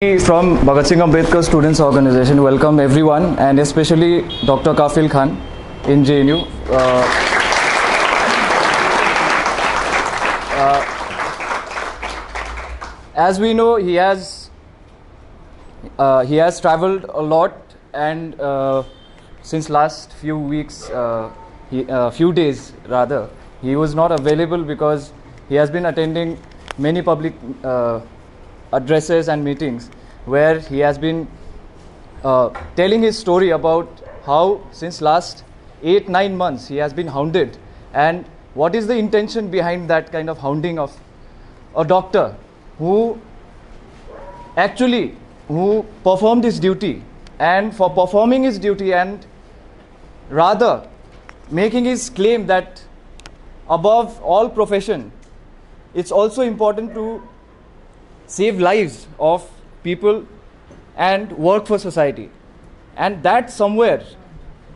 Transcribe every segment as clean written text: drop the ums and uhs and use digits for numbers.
From Bhagat Singh Ambedkar Students Organization, welcome everyone and especially Dr. Kafil Khan in JNU. As we know, he has traveled a lot, and since last few weeks, few days rather, he was not available because he has been attending many public addresses and meetings where he has been telling his story about how since last 8-9 months he has been hounded, and what is the intention behind that kind of hounding of a doctor who performed his duty, and for performing his duty and rather making his claim that above all profession it's also important to save lives of people and work for society, and that somewhere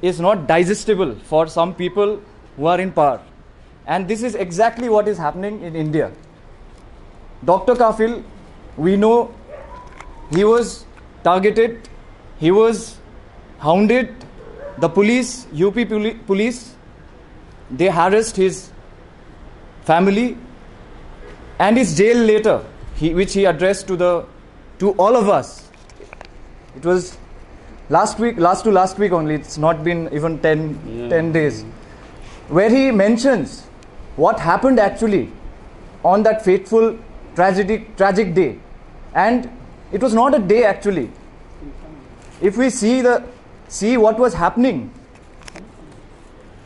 is not digestible for some people who are in power, and this is exactly what is happening in India. Dr. Kafil, we know he was targeted, he was hounded. The police, UP police, they harassed his family, and his jail letter, which he addressed to all of us. It was last week only. It's not been even 10 days, where he mentions what happened actually on that fateful, tragic day. And it was not a day actually. If we see what was happening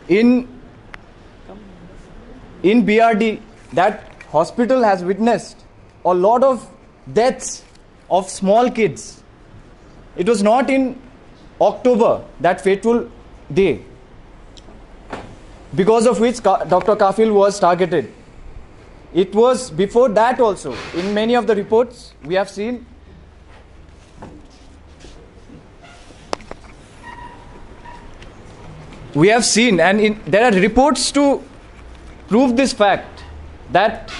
in BRD, that hospital has witnessed a lot of deaths of small kids. It was not in October, that fateful day, because of which Dr. Kafil was targeted. It was before that also. In many of the reports we have seen, and there are reports to prove this fact, that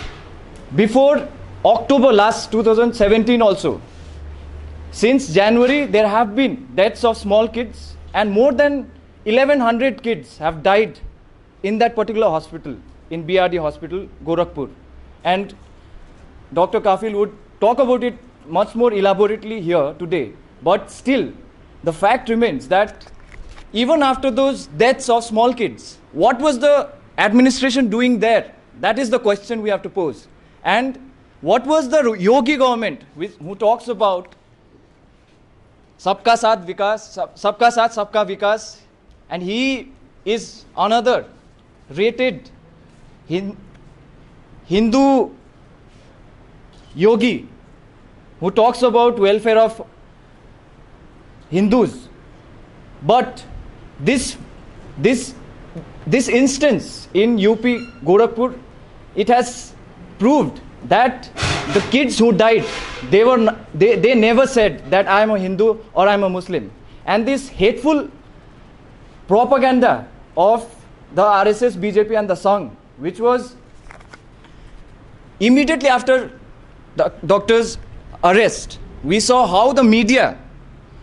before October last 2017 also, since January there have been deaths of small kids, and more than 1100 kids have died in that particular hospital, in BRD hospital, Gorakhpur. And Dr. Kafil would talk about it much more elaborately here today, but still the fact remains that even after those deaths of small kids, what was the administration doing there? That is the question we have to pose. And what was the Yogi government who talks about Sabka Saath Vikas, Sabka Saath Sabka Vikas, and he is another rated Hindu yogi who talks about welfare of Hindus. But this instance in UP Gorakhpur, it has proved that the kids who died, they never said that I am a Hindu or I am a Muslim. And this hateful propaganda of the RSS, BJP and the Sangh, which was immediately after the doctor's arrest, we saw how the media,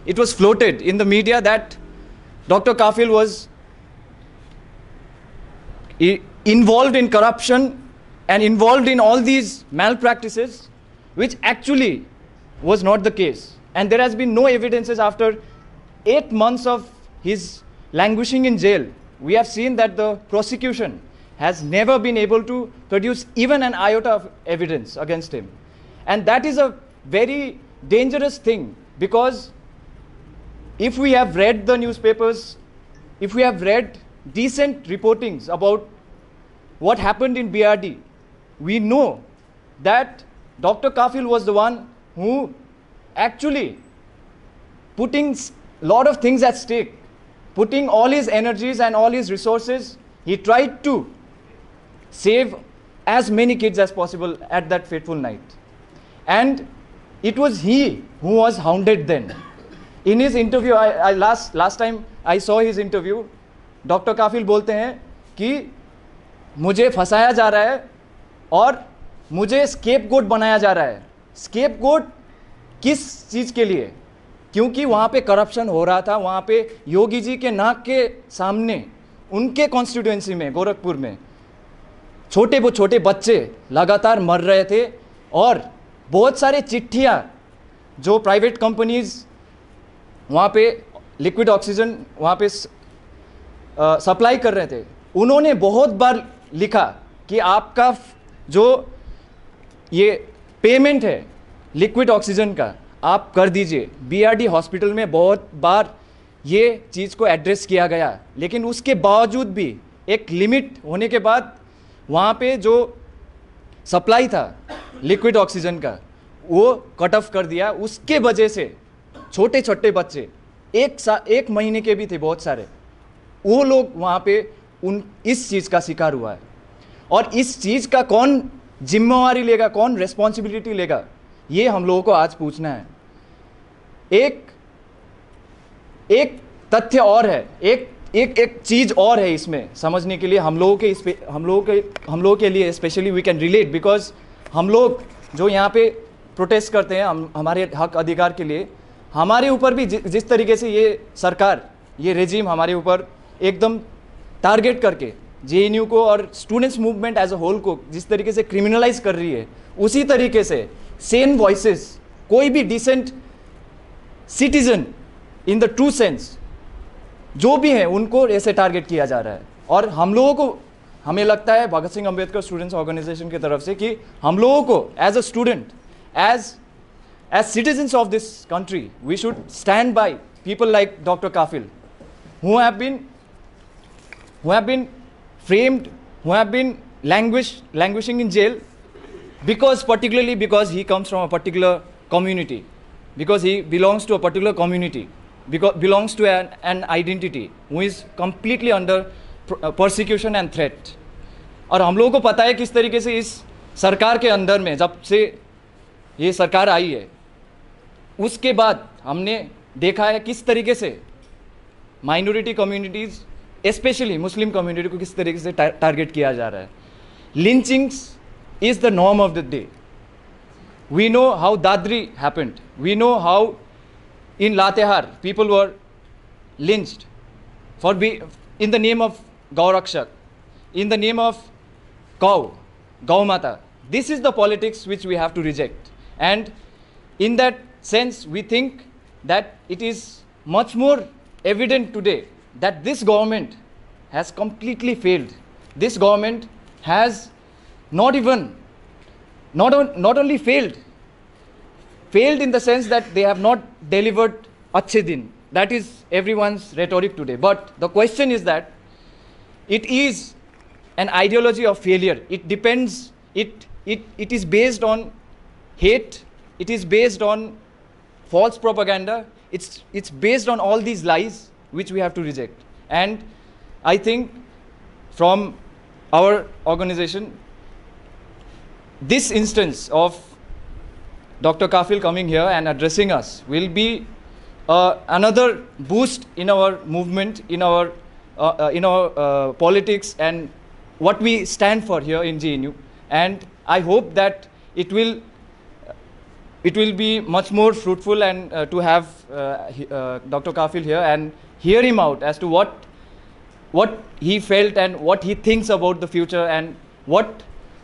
it was floated in the media that Dr. Kafil was involved in corruption and involved in all these malpractices, which actually was not the case. And there has been no evidences after 8 months of his languishing in jail. We have seen that the prosecution has never been able to produce even an iota of evidence against him. And that is a very dangerous thing, because if we have read the newspapers, if we have read decent reportings about what happened in BRD, we know that Dr. Kafil was the one who actually putting a lot of things at stake, putting all his energies and all his resources. He tried to save as many kids as possible at that fateful night. And it was he who was hounded then. In his interview, last time I saw his interview, Dr. Kafil बोलते हैं कि मुझे फंसाया जा रहा है और मुझे स्केपगोट बनाया जा रहा है. स्केपगोट किस चीज़ के लिए? क्योंकि वहाँ पे करप्शन हो रहा था, वहाँ पे योगी जी के नाक के सामने उनके कॉन्स्टिट्यूएंसी में गोरखपुर में छोटे बच्चे लगातार मर रहे थे, और बहुत सारे चिट्ठियाँ जो प्राइवेट कंपनीज वहाँ पे लिक्विड ऑक्सीजन वहाँ पे सप्लाई कर रहे थे, उन्होंने बहुत बार लिखा कि आपका जो ये पेमेंट है लिक्विड ऑक्सीजन का आप कर दीजिए। बीआरडी हॉस्पिटल में बहुत बार ये चीज़ को एड्रेस किया गया, लेकिन उसके बावजूद भी एक लिमिट होने के बाद वहाँ पे जो सप्लाई था लिक्विड ऑक्सीजन का वो कट ऑफ कर दिया। उसके वजह से छोटे बच्चे एक महीने के भी थे बहुत सारे, वो लोग वहाँ पे इस चीज़ का शिकार हुआ है। और इस चीज़ का कौन जिम्मेवारी लेगा, कौन रेस्पॉन्सिबिलिटी लेगा, ये हम लोगों को आज पूछना है। एक तथ्य और है, एक चीज़ और है इसमें समझने के लिए हम लोगों के लिए specially we can relate, because हम लोग जो यहाँ पे प्रोटेस्ट करते हैं हमारे हक अधिकार के लिए, हमारे ऊपर भी जिस तरीके से ये सरकार, ये रेजिम हमारे ऊपर एकदम टारगेट करके जेएनयू को और students movement as a whole को जिस तरीके से क्रिमिनलाइज कर रही है, उसी तरीके से सेन वॉइसेस, कोई भी decent citizen in the true sense जो भी है, उनको ऐसे टारगेट किया जा रहा है। और हम लोगों को, हमें लगता है भगत सिंह अंबेडकर स्टूडेंट्स ऑर्गेनाइजेशन की तरफ से कि हम लोगों को as a student, as citizens of this country, we should stand by people like Dr. Kafil, who have been framed, who have been languishing in jail particularly because he comes from a particular community, because he belongs to a particular community, because belongs to an identity who is completely under persecution and threat. और हम लोगों को पता है किस तरीके से इस सरकार के अंदर में, जब से ये सरकार आई है उसके बाद हमने देखा है किस तरीके से minority communities, specially Muslim community को किस तरीके से टारगेट किया जा रहा है। Lynchings is the norm of the day. We know how Dadri happened, we know how in Latehar people were lynched for in the name of Gaurakshak, in the name of Gau Mata. This is the politics which we have to reject, and in that sense we think that it is much more evident today that this government has completely failed. This government has not only failed in the sense that they have not delivered Achhe Din. That is everyone's rhetoric today. But the question is that it is an ideology of failure. It depends, it is based on hate, it is based on false propaganda, it's based on all these lies which we have to reject. And I think from our organization, this instance of Dr. Kafil coming here and addressing us will be another boost in our movement, in our politics and what we stand for here in GNU. And I hope that it will be much more fruitful and to have Dr. Kafil here and hear him out as to what he felt and what he thinks about the future and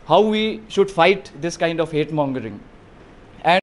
how we should fight this kind of hate mongering.